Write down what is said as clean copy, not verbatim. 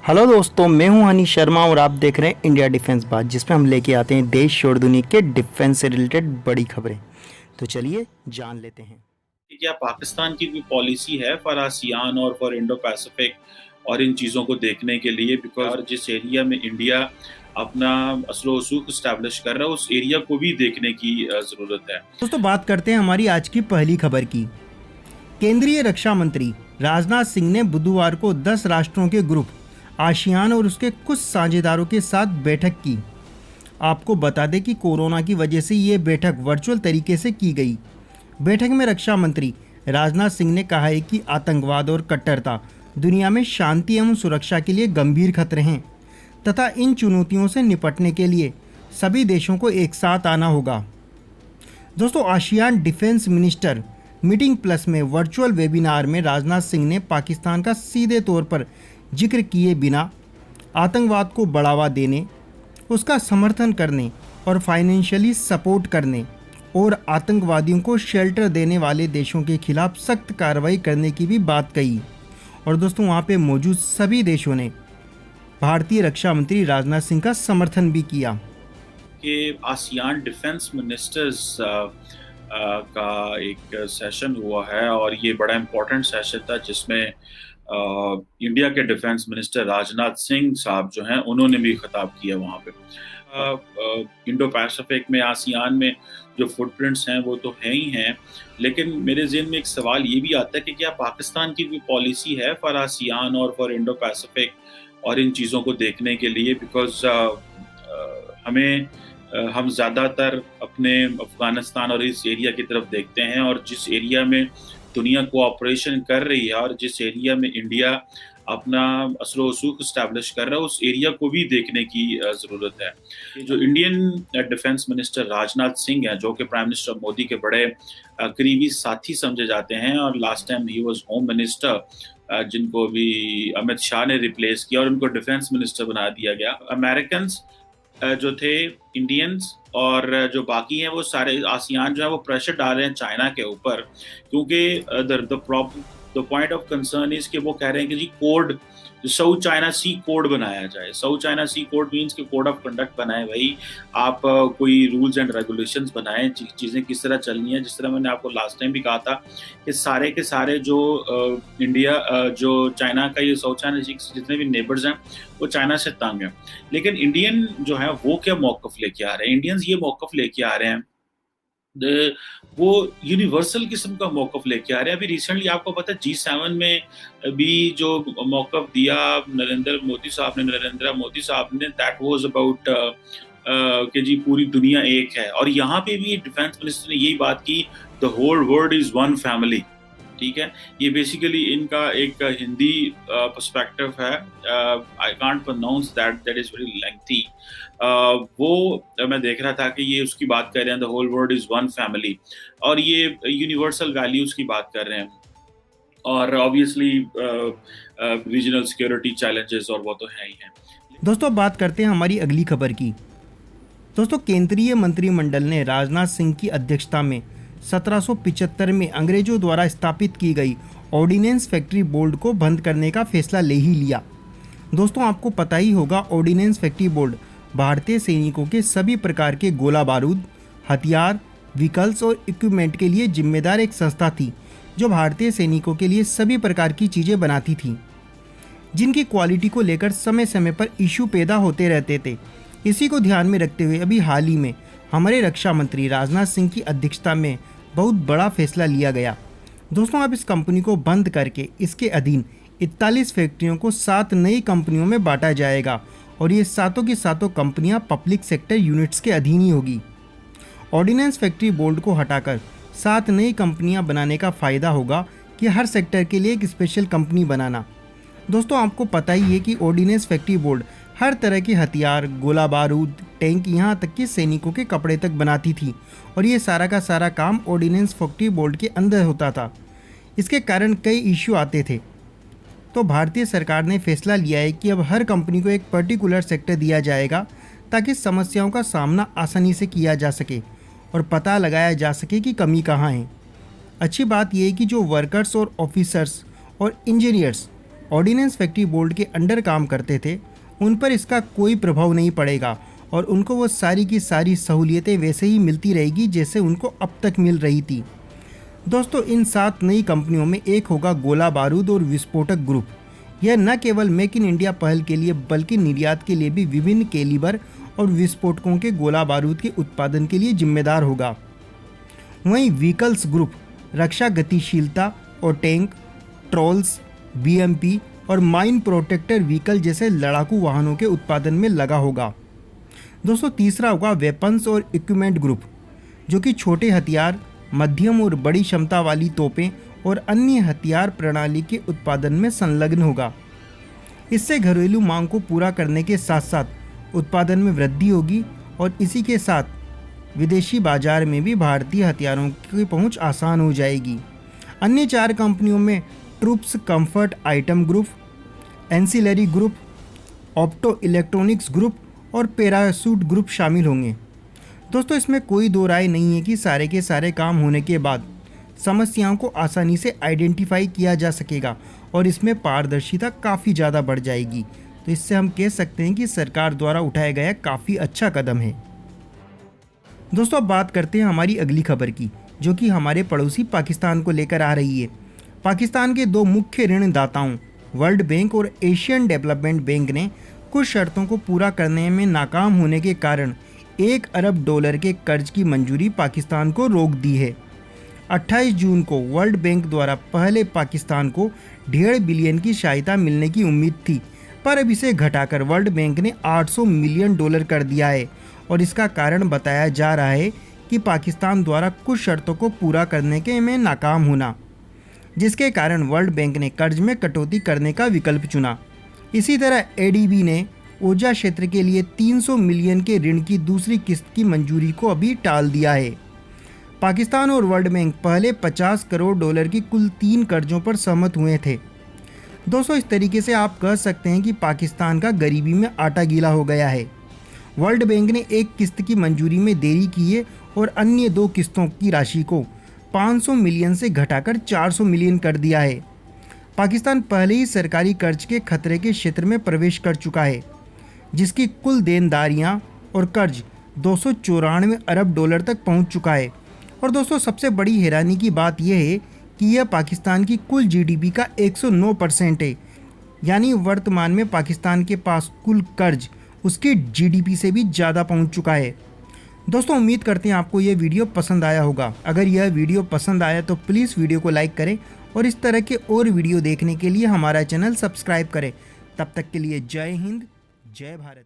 Hello दोस्तों, मैं हूं हनी शर्मा और आप देख रहे हैं इंडिया डिफेंस बात, जिसमें हम लेके आते हैं देश और दुनिया के डिफेंस से रिलेटेड बड़ी खबरें। तो चलिए जान लेते हैं। कि क्या पाकिस्तान की कोई पॉलिसी है फॉर आसियान और फॉर इंडो पैसिफिक और इन चीज़ों को देखने के लिए, बिकॉज और जिस एरिया में इंडिया अपना असलो वसूख इस्टेब्लिश कर रहा है उस एरिया को भी देखने की ज़रूरत है। दोस्तों बात करते हैं हमारी आज की पहली खबर की। केंद्रीय रक्षा मंत्री राजनाथ सिंह ने बुधवार को 10 राष्ट्रों के ग्रुप आसियान और उसके कुछ साझेदारों के साथ बैठक की। आपको बता दें कि कोरोना की वजह से ये बैठक वर्चुअल तरीके से की गई। बैठक में रक्षा मंत्री राजनाथ सिंह ने कहा है कि आतंकवाद और कट्टरता दुनिया में शांति एवं सुरक्षा के लिए गंभीर खतरे हैं तथा इन चुनौतियों से निपटने के लिए सभी देशों को एक साथ आना होगा। दोस्तों, ASEAN defence minister meeting plus में वर्चुअल वेबिनार में राजनाथ सिंह ने पाकिस्तान का सीधे तौर पर जिक्र किए बिना आतंकवाद को बढ़ावा देने, उसका समर्थन करने और फाइनेंशियली सपोर्ट करने और आतंकवादियों को शेल्टर देने वाले देशों के खिलाफ सख्त कार्रवाई करने की भी बात कही। और दोस्तों, वहाँ पे मौजूद सभी देशों ने भारतीय रक्षा मंत्री राजनाथ सिंह का समर्थन भी किया। कि आसियान डिफेंस मिनिस्टर्स का एक सेशन हुआ है और ये बड़ा इम्पोर्टेंट सेशन था जिसमें इंडिया के डिफेंस मिनिस्टर राजनाथ सिंह साहब जो हैं उन्होंने भी खिताब किया वहाँ पे। इंडो पैसिफिक में आसियान में जो फुटप्रिंट्स हैं वो तो हैं ही हैं, लेकिन मेरे ज़हन में एक सवाल ये भी आता है कि क्या पाकिस्तान की कोई पॉलिसी है फॉर आसियान और फॉर इंडो पैसिफिक और इन चीज़ों को देखने के लिए, बिकॉज हम ज़्यादातर अपने अफगानिस्तान और इस एरिया की तरफ देखते हैं और जिस एरिया में दुनिया कोऑपरेशन कर रही है और जिस एरिया में इंडिया अपना असलो वसूख इस्टेब्लिश कर रहा है उस एरिया को भी देखने की ज़रूरत है। जो Indian defence minister Rajnath Singh हैं, जो कि प्राइम मिनिस्टर मोदी के बड़े करीबी साथी समझे जाते हैं और last time he was home minister, जिनको भी अमित शाह ने रिप्लेस किया और उनको डिफेंस मिनिस्टर बना दिया गया। अमेरिकन जो थे, इंडियंस और जो बाकी हैं वो सारे आसियान जो है वो प्रेशर डाल रहे हैं चाइना के ऊपर, क्योंकि the point of concern is कि वो कह रहे हैं कि जी code, South China Sea code बनाया जाए। South China Sea code means कि कोड ऑफ कंडक्ट बनाए भाई, आप कोई रूल्स एंड रेगुलेशंस बनाएं, चीज़ें किस तरह चलनी है। जिस तरह मैंने आपको लास्ट टाइम भी कहा था कि सारे के सारे जो जो चाइना का ये साउथ चाइना सी जितने भी नेबर्स हैं वो चाइना से तंग हैं, लेकिन इंडियन जो है वो क्या मौकफ लेके आ रहे हैं। इंडियंस ये मौकफ लेके आ रहे हैं, वो यूनिवर्सल किस्म का मौकफ लेके आ रहे हैं। अभी रिसेंटली आपको पता है G7 में भी जो मौकफ दिया नरेंद्र मोदी साहब ने, दैट वाज अबाउट कि जी पूरी दुनिया एक है। और यहाँ पे भी डिफेंस मिनिस्टर ने यही बात की, the whole world is one family. ठीक है, ये बेसिकली इनका एक हिंदी पर्सपेक्टिव है। I can't pronounce that is very lengthy. वो मैं देख रहा था कि ये उसकी बात कर रहे हैं, the whole world is one family, और ये यूनिवर्सल वैल्यूज की बात कर रहे हैं और ऑब्वियसली रीजनल सिक्योरिटी चैलेंजेस और वो तो है ही हैं। दोस्तों बात करते हैं हमारी अगली खबर की। दोस्तों, केंद्रीय मंत्रिमंडल ने राजनाथ सिंह की अध्यक्षता में 1775 में अंग्रेजों द्वारा स्थापित की गई ऑर्डिनेंस फैक्ट्री बोर्ड को बंद करने का फैसला ले ही लिया। दोस्तों, आपको पता ही होगा, ऑर्डिनेंस फैक्ट्री बोर्ड भारतीय सैनिकों के सभी प्रकार के गोला बारूद, हथियार, व्हीकल्स और इक्विपमेंट के लिए जिम्मेदार एक संस्था थी, जो भारतीय सैनिकों के लिए सभी प्रकार की चीज़ें बनाती थी, जिनकी क्वालिटी को लेकर समय समय पर इशू पैदा होते रहते थे। इसी को ध्यान में रखते हुए अभी हाल ही में हमारे रक्षा मंत्री राजनाथ सिंह की अध्यक्षता में बहुत बड़ा फैसला लिया गया। दोस्तों, अब इस कंपनी को बंद करके इसके अधीन 41 फैक्ट्रियों को 7 नई कंपनियों में बांटा जाएगा और ये सातों की सातों कंपनियां पब्लिक सेक्टर यूनिट्स के अधीन ही होगी। ऑर्डिनेंस फैक्ट्री बोर्ड को हटाकर 7 नई कंपनियां बनाने का फ़ायदा होगा कि हर सेक्टर के लिए एक स्पेशल कंपनी बनाना। दोस्तों, आपको पता ही है कि ऑर्डिनेंस फैक्ट्री बोर्ड हर तरह के हथियार, गोला बारूद, टैंक, यहाँ तक कि सैनिकों के कपड़े तक बनाती थी और ये सारा का सारा काम ऑर्डिनेंस फैक्ट्री बोर्ड के अंदर होता था। इसके कारण कई इश्यू आते थे, तो भारतीय सरकार ने फैसला लिया है कि अब हर कंपनी को एक पर्टिकुलर सेक्टर दिया जाएगा ताकि समस्याओं का सामना आसानी से किया जा सके और पता लगाया जा सके कि कमी कहाँ है। अच्छी बात यह है कि जो वर्कर्स और ऑफिसर्स और इंजीनियर्स ऑर्डिनेंस फैक्ट्री बोर्ड के अंडर काम करते थे उन पर इसका कोई प्रभाव नहीं पड़ेगा और उनको वो सारी की सारी सहूलियतें वैसे ही मिलती रहेगी जैसे उनको अब तक मिल रही थी। दोस्तों, इन 7 नई कंपनियों में एक होगा गोला बारूद और विस्फोटक ग्रुप। यह न केवल मेक इन इंडिया पहल के लिए बल्कि निर्यात के लिए भी विभिन्न कैलिबर और विस्फोटकों के गोला बारूद के उत्पादन के लिए जिम्मेदार होगा। वहीं व्हीकल्स ग्रुप रक्षा गतिशीलता और टैंक, ट्रोल्स, बीएमपी और माइन प्रोटेक्टर व्हीकल जैसे लड़ाकू वाहनों के उत्पादन में लगा होगा। दोस्तों, तीसरा होगा वेपन्स और इक्विपमेंट ग्रुप, जो कि छोटे हथियार, मध्यम और बड़ी क्षमता वाली तोपें और अन्य हथियार प्रणाली के उत्पादन में संलग्न होगा। इससे घरेलू मांग को पूरा करने के साथ साथ उत्पादन में वृद्धि होगी और इसी के साथ विदेशी बाजार में भी भारतीय हथियारों की पहुंच आसान हो जाएगी। अन्य 4 कंपनियों में troops comfort item group, ancillary group, opto electronics group और पैराशूट ग्रुप शामिल होंगे। दोस्तों, इसमें कोई दो राय नहीं है कि सारे के सारे काम होने के बाद समस्याओं को आसानी से आइडेंटिफाई किया जा सकेगा और इसमें पारदर्शिता काफ़ी ज़्यादा बढ़ जाएगी। तो इससे हम कह सकते हैं कि सरकार द्वारा उठाया गया काफ़ी अच्छा कदम है। दोस्तों, अब बात करते हैं हमारी अगली खबर की, जो कि हमारे पड़ोसी पाकिस्तान को लेकर आ रही है। पाकिस्तान के 2 मुख्य ऋणदाताओं वर्ल्ड बैंक और एशियन डेवलपमेंट बैंक ने कुछ शर्तों को पूरा करने में नाकाम होने के कारण $1 अरब के कर्ज की मंजूरी पाकिस्तान को रोक दी है। 28 जून को वर्ल्ड बैंक द्वारा पहले पाकिस्तान को $1.5 बिलियन की सहायता मिलने की उम्मीद थी, पर अब इसे घटाकर वर्ल्ड बैंक ने $800 मिलियन कर दिया है और इसका कारण बताया जा रहा है कि पाकिस्तान द्वारा कुछ शर्तों को पूरा करने के में नाकाम होना, जिसके कारण वर्ल्ड बैंक ने कर्ज में कटौती करने का विकल्प चुना। इसी तरह एडीबी ने ऊर्जा क्षेत्र के लिए 300 मिलियन के ऋण की दूसरी किस्त की मंजूरी को अभी टाल दिया है। पाकिस्तान और वर्ल्ड बैंक पहले $50 करोड़ की कुल 3 कर्जों पर सहमत हुए थे। दोस्तों, इस तरीके से आप कह सकते हैं कि पाकिस्तान का गरीबी में आटा गीला हो गया है। वर्ल्ड बैंक ने एक किस्त की मंजूरी में देरी की है और अन्य 2 किस्तों की राशि को 500 मिलियन से घटाकर 400 मिलियन कर दिया है। पाकिस्तान पहले ही सरकारी कर्ज के खतरे के क्षेत्र में प्रवेश कर चुका है, जिसकी कुल देनदारियां और कर्ज $294 अरब तक पहुंच चुका है। और दोस्तों, सबसे बड़ी हैरानी की बात यह है कि यह पाकिस्तान की कुल जीडीपी का 109% है, यानी वर्तमान में पाकिस्तान के पास कुल कर्ज उसके जीडीपी से भी ज़्यादा पहुंच चुका है। दोस्तों, उम्मीद करते हैं आपको यह वीडियो पसंद आया होगा। अगर यह वीडियो पसंद आया तो प्लीज़ वीडियो को लाइक करें और इस तरह के और वीडियो देखने के लिए हमारा चैनल सब्सक्राइब करें। तब तक के लिए जय हिंद, जय भारत।